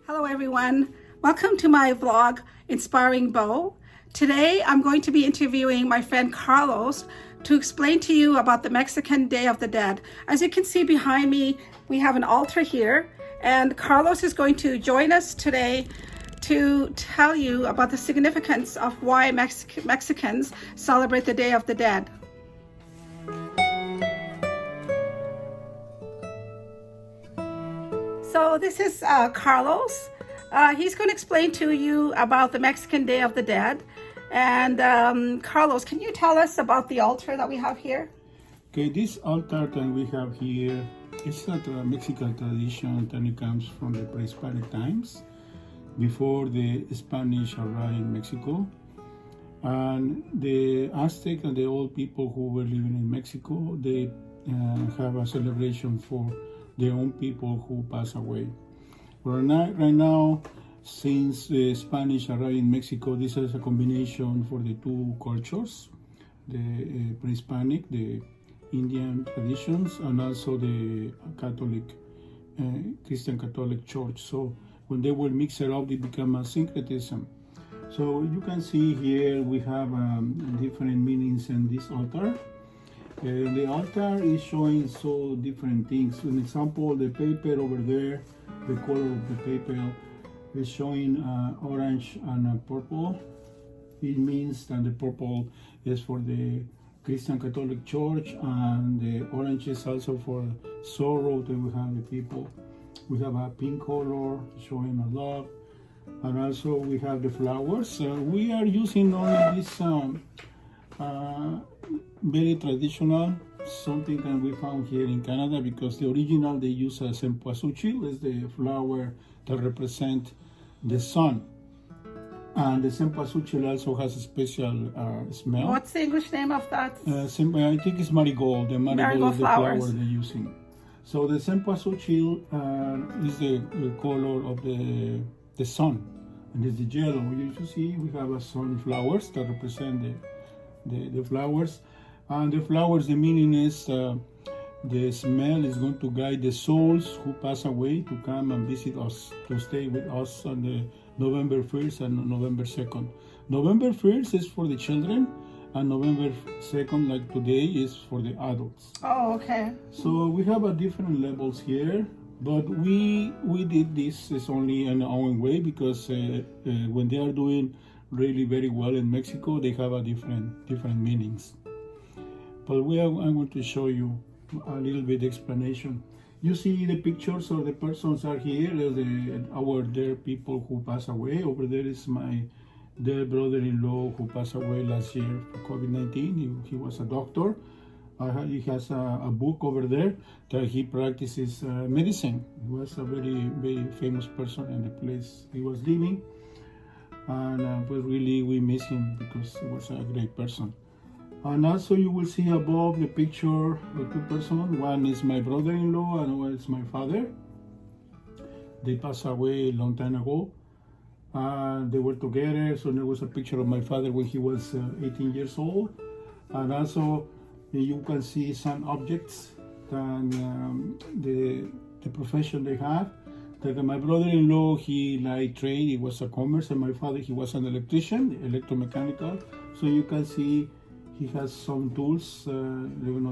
Hello everyone, welcome to my vlog, Inspiring Bo. Today I'm going to be interviewing my friend Carlos to explain to you about the Mexican Day of the Dead. As you can see behind me, we have an altar here, and Carlos is going to join us today to tell you about the significance of why Mexicans celebrate the Day of the Dead. So this is Carlos. He's going to explain to you about the Mexican Day of the Dead. And Carlos, can you tell us about the altar that we have here? Okay, this altar that we have here is a Mexican tradition that it comes from the pre-Hispanic times, before the Spanish arrived in Mexico. And the Aztec and the old people who were living in Mexico, they have a celebration for their own people who pass away. Right now, since the Spanish arrived in Mexico, this is a combination for the two cultures, the pre-Hispanic, the Indian traditions, and also the Catholic, Christian Catholic Church. So when they were mixed up, they become a syncretism. So you can see here we have different meanings in this altar. The altar is showing so different things. For example, the paper over there, the color of the paper is showing orange and purple. It means that the purple is for the Christian Catholic Church, and the orange is also for sorrow that we have the people. We have a pink color showing a love, and also we have the flowers. We are using only this very traditional, something that we found here in Canada, because the original they use a cempasúchil, is the flower that represent the sun. And the cempasúchil also has a special smell. What's the English name of that? I think it's marigold. The marigold is the flower they're using. So the cempasúchil is the color of the sun, and it's the yellow. You see we have a sunflowers that represent the flowers. And the flowers, the meaning is the smell is going to guide the souls who pass away to come and visit us, to stay with us on the November 1st and November 2nd. November 1st is for the children, and November 2nd, like today, is for the adults. Oh, okay. So we have a different levels here, but we did this is only in our own way, because when they are doing really very well in Mexico, they have a different meanings. But I'm going to show you a little bit explanation. You see the pictures of the persons are here. Our dear people who pass away. Over there is my dear brother-in-law who passed away last year for COVID-19. He was a doctor. He has a book over there that he practices medicine. He was a very, very famous person in the place he was living. And but really we miss him because he was a great person. And also you will see above the picture of two persons. One is my brother-in-law and one is my father. They passed away a long time ago. They were together, so there was a picture of my father when he was 18 years old. And also you can see some objects and the profession they have. Like my brother-in-law, he liked trade, he was a commerce, and my father, he was an electrician, electromechanical. So you can see he has some tools,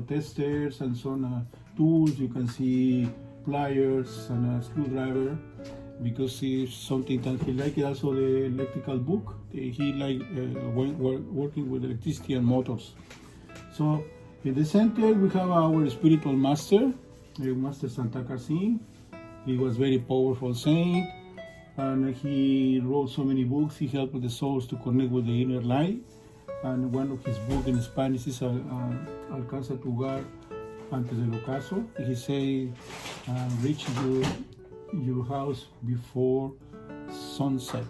testers and some tools. You can see pliers and a screwdriver, because it's something that he liked. Also the electrical book. He liked working with electricity and motors. So in the center we have our spiritual master, Master Santa Casin. He was very powerful saint, and he wrote so many books. He helped the souls to connect with the inner light. And one of his books in Spanish is Alcanza tu hogar antes del ocaso. He say, reach your house before sunset.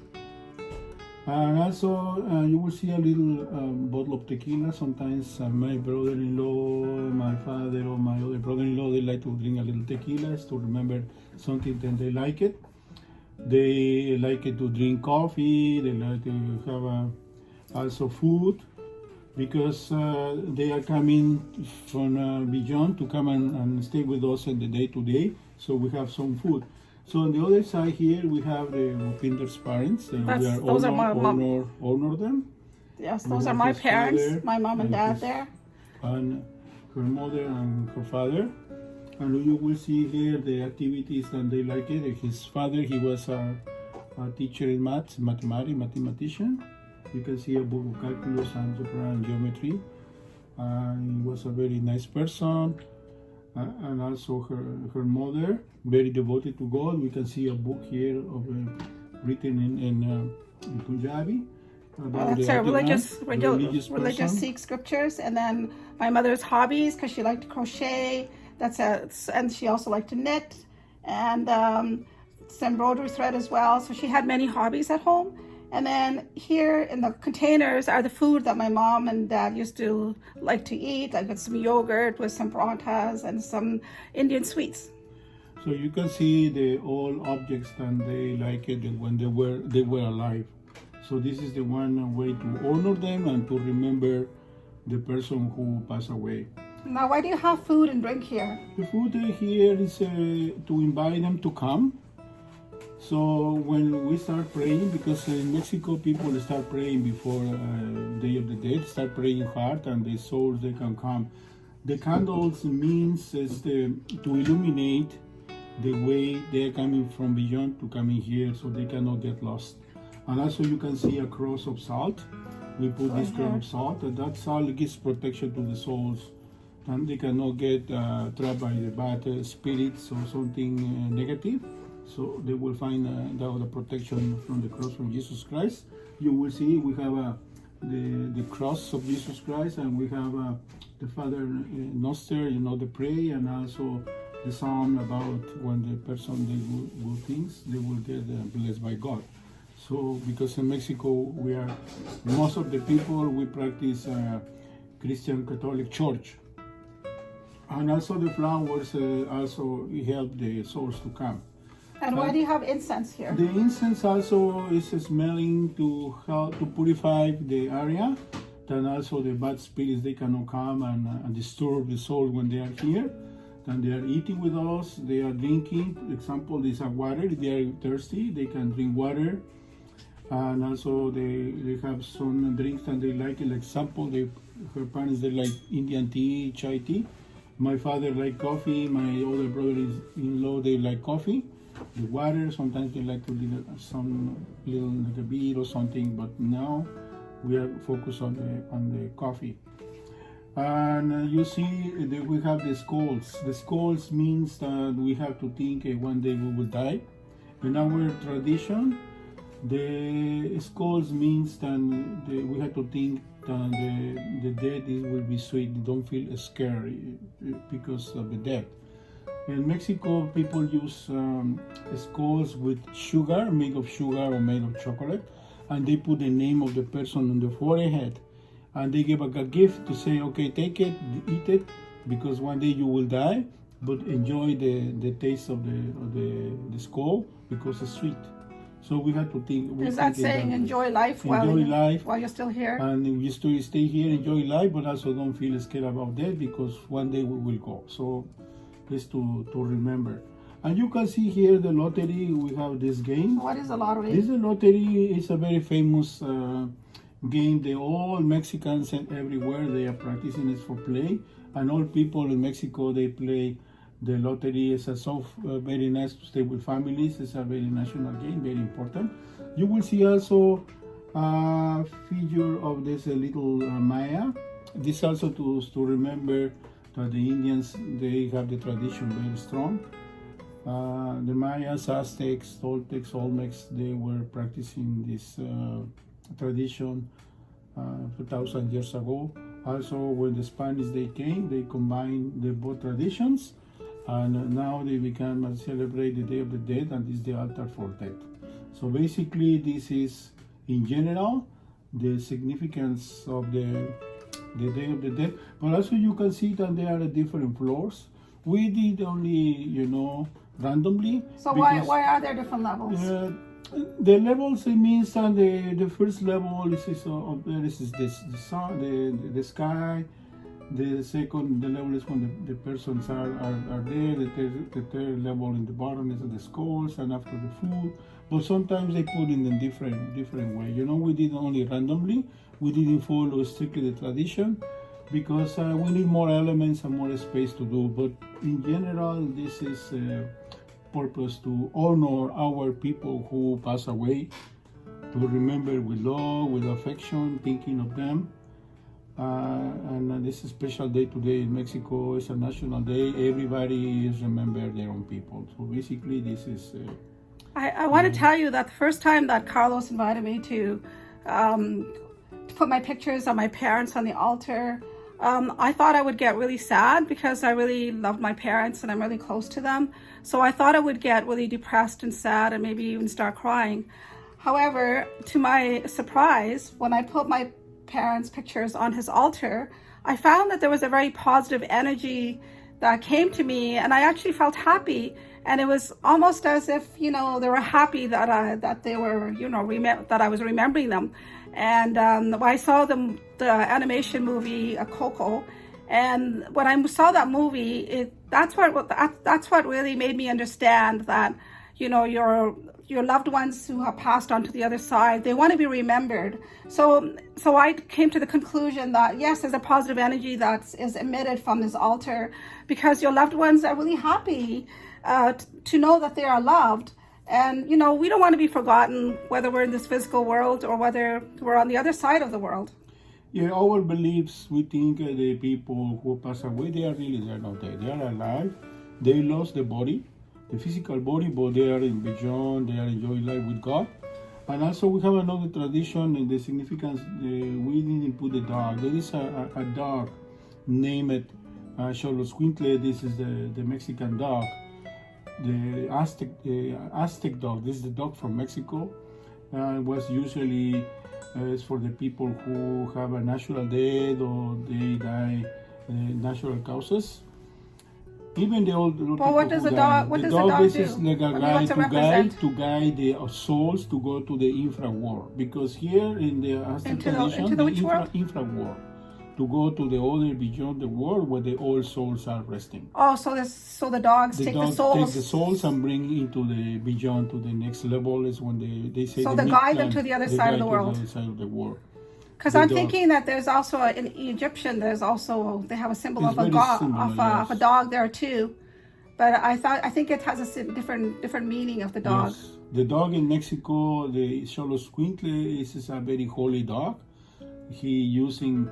And also you will see a little bottle of tequila. Sometimes my brother-in-law, my father, or my other brother-in-law, they like to drink a little tequila to remember something that they like it. They like it to drink coffee. They like to have also food, because they are coming from beyond to come and stay with us in the day-to-day. So we have some food. So on the other side here we have the Pinder's parents. We are Those are my mom. honor them. Yes, We those are have my his parents, father my mom and dad his- there. and her mother and her father. And you will see here the activities that they like it. His father, he was a teacher in mathematician. You can see a book of calculus, algebra, and geometry. He was a very nice person. And also her mother, very devoted to God. We can see a book here of written in Punjabi. That's her religious person. Sikh scriptures, and then my mother's hobbies because she liked to crochet. And she also liked to knit and some embroidery thread as well. So she had many hobbies at home. And then here in the containers are the food that my mom and dad used to like to eat. I got some yogurt with some parathas and some Indian sweets. So you can see the all objects and they like it when they were alive. So this is the one way to honor them and to remember the person who passed away. Now, why do you have food and drink here? The food here is to invite them to come. So when we start praying, because in Mexico people start praying before Day of the Dead, start praying hard, and the souls they can come. The candles means is to illuminate the way they're coming from beyond to coming here, so they cannot get lost. And also you can see a cross of salt. We put this cross of salt, and that salt gives protection to the souls, and they cannot get trapped by the bad spirits or something negative. So they will find the protection from the cross from Jesus Christ. You will see we have the cross of Jesus Christ, and we have the Father Noster, the pray, and also the psalm about when the person they will things, they will get blessed by God. So because in Mexico most of the people we practice Christian Catholic Church, and also the flowers also help the souls to come. And why do you have incense here? The incense also is smelling to help to purify the area. Then also the bad spirits they cannot come and disturb the soul when they are here. Then they are eating with us. They are drinking. For example, these are water. If they are thirsty, they can drink water. And also they have some drinks and they like it. Like example, her parents they like Indian tea, chai tea. My father like coffee. My older brother-in-law they like coffee. The water, sometimes they like to do some little like a beer or something, but now we are focused on the coffee. And you see that we have the skulls. The skulls means that we have to think one day we will die. In our tradition, the skulls means that we have to think that the dead will be sweet. They don't feel scary because of the death. In Mexico, people use skulls with sugar, made of sugar or made of chocolate, and they put the name of the person on the forehead, and they give a gift to say, okay, take it, eat it, because one day you will die, but enjoy the taste of the skull because it's sweet. So we have to think. Is that saying enjoy life while you're still here? And we used to stay here, enjoy life, but also don't feel scared about death because one day we will go. So is to remember. And you can see here the lottery. We have this game. What is the lottery? This lottery is a very famous game. All Mexicans and everywhere they are practicing it for play, and all people in Mexico they play the lottery. It's very nice to stay with families. It's a very national game, very important. You will see also a figure of this little Maya. This also to remember that the Indians, they have the tradition very strong. The Mayas, Aztecs, Toltecs, Olmecs, they were practicing this tradition 2,000 years ago. Also, when the Spanish they came, they combined the both traditions, and now they become celebrate the Day of the Dead, and this is the altar for death. So basically, this is in general the significance of the Day of the Dead, but also you can see that there are different floors. We did only, randomly. So why are there different levels? The levels, it means that the first level is the sun, the sky, The level is when the persons are there. The third level in the bottom is the skulls and after the food. But sometimes they put in a different way. You know, we did only randomly. We didn't follow strictly the tradition because we need more elements and more space to do. But in general, this is purpose to honor our people who pass away, to remember with love, with affection, thinking of them. And this is a special day today in Mexico. It's a national day. Everybody is remember their own people. So basically, this is. I want to tell you that the first time that Carlos invited me to put my pictures of my parents on the altar, I thought I would get really sad because I really loved my parents and I'm really close to them. So I thought I would get really depressed and sad and maybe even start crying. However, to my surprise, when I put my parents' pictures on his altar, I found that there was a very positive energy that came to me, and I actually felt happy. And it was almost as if, you know, they were happy that they were, you know, that I was remembering them. And I saw the animation movie Coco, and when I saw that movie, that's what really made me understand that, you know, your loved ones who have passed on to the other side, they want to be remembered. So I came to the conclusion that yes, there's a positive energy that is emitted from this altar because your loved ones are really happy to know that they are loved. And, you know, we don't want to be forgotten, whether we're in this physical world or whether we're on the other side of the world. Yeah, our beliefs, we think the people who pass away, they are really there, not there. They are alive. They lost the body, the physical body, but they are in beyond, they are enjoying life with God. And also we have another tradition and the significance, we didn't put the dog. There is a dog named Xoloscuintle. This is the Mexican dog. The Aztec dog. This is the dog from Mexico. Was usually is for the people who have a natural death or they die natural causes. Even the old people. Well, what does the dog? What does the dog do? Is like a guide to guide the souls to go to the infra world. Because here in the Aztec tradition, the infra world, to go to the other beyond the world where the old souls are resting. Oh, so the dogs take the souls. Take the souls and bring into the beyond to the next level is when they say. So they guide them to the other side of the world. To the other side of the world. Because I'm thinking that there's also in Egyptian, they have a symbol of a dog there too, but I think it has a different meaning of the dog. Yes. The dog in Mexico, the Xoloscuintle, is a very holy dog. He using.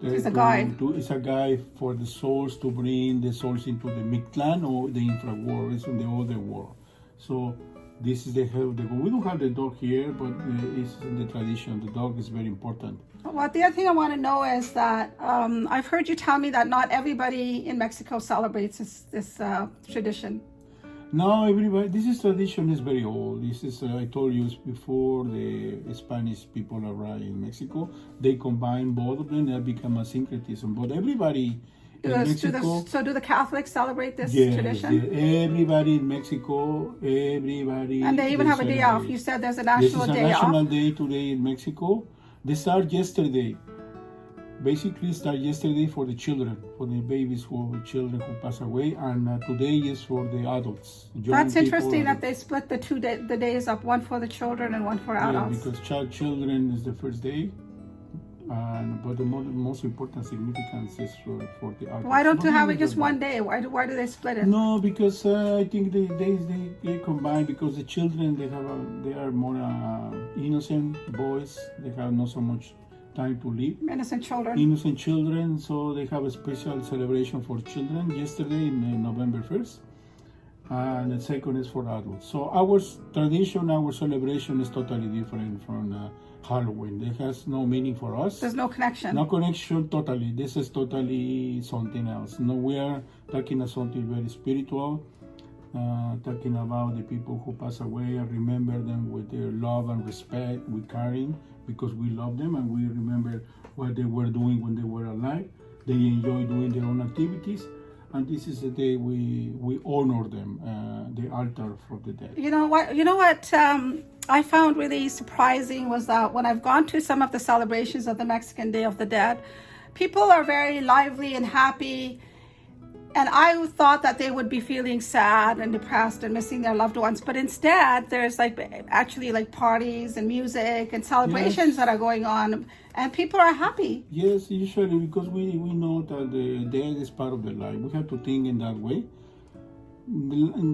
It's a guide. It's a guide for the souls to bring the souls into the Mictlan or the infra world. It's in the other world. So this is the we don't have the dog here, but it's in the tradition. The dog is very important. Well, the other thing I want to know is that I've heard you tell me that not everybody in Mexico celebrates this tradition. No, everybody. This tradition is very old. This is I told you before the Spanish people arrived in Mexico. They combine both of them and become a syncretism. But everybody in Mexico. So do the Catholics celebrate this tradition? Yes, everybody in Mexico, everybody. And they even have a day off. You said there's a national day off. There's a national day today in Mexico. They start yesterday. Basically, start yesterday for the children, for the babies children who pass away, and today is for the adults. That's interesting that they split the days up, one for the children and one for adults. Yeah, because children is the first day, but the most important significance is for the adults. Why don't you have it just one day? Why do they split it? No, because I think they combine because the children they are more innocent boys. They have not so much time to live. Innocent children, so they have a special celebration for children yesterday in November 1st, and the second is for adults. So our tradition, our celebration is totally different from Halloween. It has no meaning for us. There's no connection. No connection, totally. This is totally something else. No, we are talking about something very spiritual, talking about the people who pass away and remember them with their love and respect, with caring, because we love them and we remember what they were doing when they were alive. They enjoy doing their own activities, and this is the day we honor them, the altar for the dead. You know what I found really surprising was that when I've gone to some of the celebrations of the Mexican Day of the Dead, people are very lively and happy. And I thought that they would be feeling sad and depressed and missing their loved ones. But instead, there's actually parties and music and celebrations that are going on. And people are happy. Yes, usually because we know that the death is part of the life. We have to think in that way.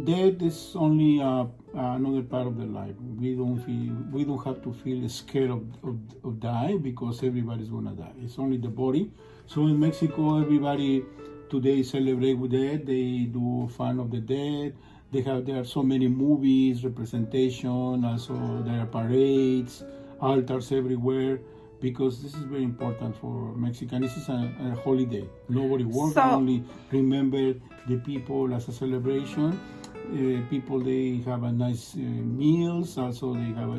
Death is only another part of the life. We don't have to feel scared of die, because everybody's gonna die. It's only the body. So in Mexico, everybody today celebrate with death. They do fun of the dead. There are so many movies, representation. Also, there are parades, altars everywhere, because this is very important for Mexicans. This is a holiday. Nobody works. Only remember the people as a celebration. People, they have a nice meals. Also, they have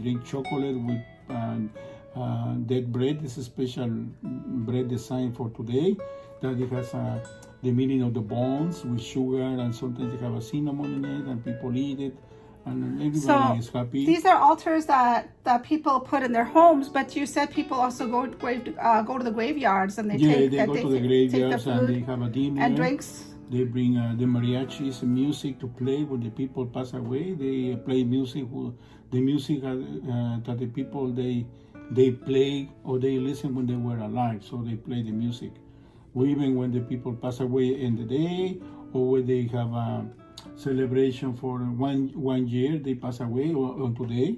drink chocolate with dead bread. This is special bread designed for today, that it has the meaning of the bones with sugar, and sometimes they have a cinnamon in it, and people eat it, and everybody is happy. These are altars that people put in their homes, but you said people also go to the graveyards, and they go to the graveyards, and they have a dinner and drinks. They bring the mariachis and music to play when the people pass away. They play music, the music that the people they play or they listen when they were alive, so they play the music. Or even when the people pass away in the day, or when they have a celebration for one year, they pass away, or on today,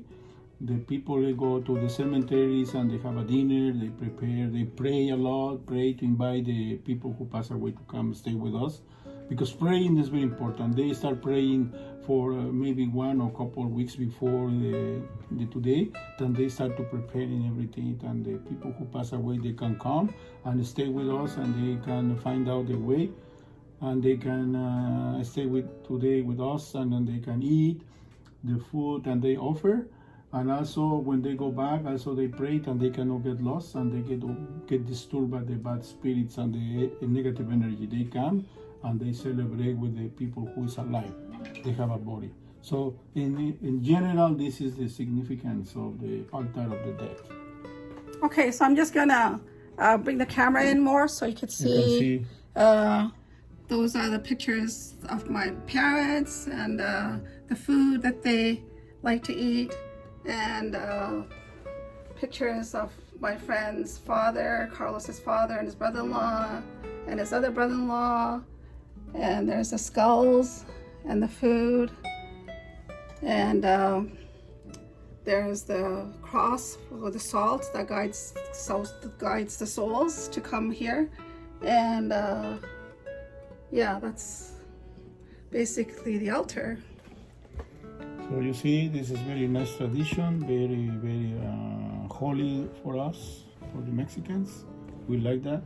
the people, they go to the cemeteries and they have a dinner, they prepare, they pray a lot, pray to invite the people who pass away to come stay with us, because praying is very important. They start praying for maybe 1 or couple of weeks before the today, then they start to preparing everything, and the people who pass away, they can come and stay with us, and they can find out the way, and they can stay today with us, and then they can eat the food and they offer. And also when they go back, also they pray, and they cannot get lost, and they get disturbed by the bad spirits and the negative energy. They come and they celebrate with the people who is alive. They have a body. So in general, this is the significance of the altar of the dead. Okay, so I'm just gonna bring the camera in more so you can see. Those are the pictures of my parents, and the food that they like to eat, and pictures of my friend's father, Carlos's father, and his brother-in-law, and his other brother-in-law. And there's the skulls and the food, and there's the cross with the salt that guides the souls to come here. And yeah, that's basically the altar. So you see, this is very nice tradition, very, very holy for us, for the Mexicans. We like that.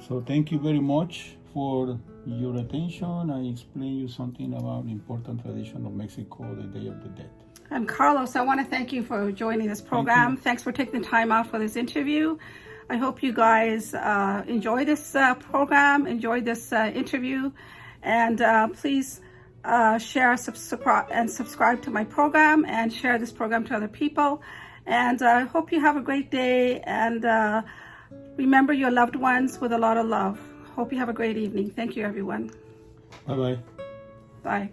So thank you very much for your attention. I explained you something about the important tradition of Mexico, the Day of the Dead. And Carlos, I want to thank you for joining this program. Thanks for taking the time out for this interview. I hope you guys enjoy this program, enjoy this interview, and please share, subscribe to my program, and share this program to other people. And I hope you have a great day, and remember your loved ones with a lot of love. Hope you have a great evening. Thank you, everyone. Bye-bye. Bye.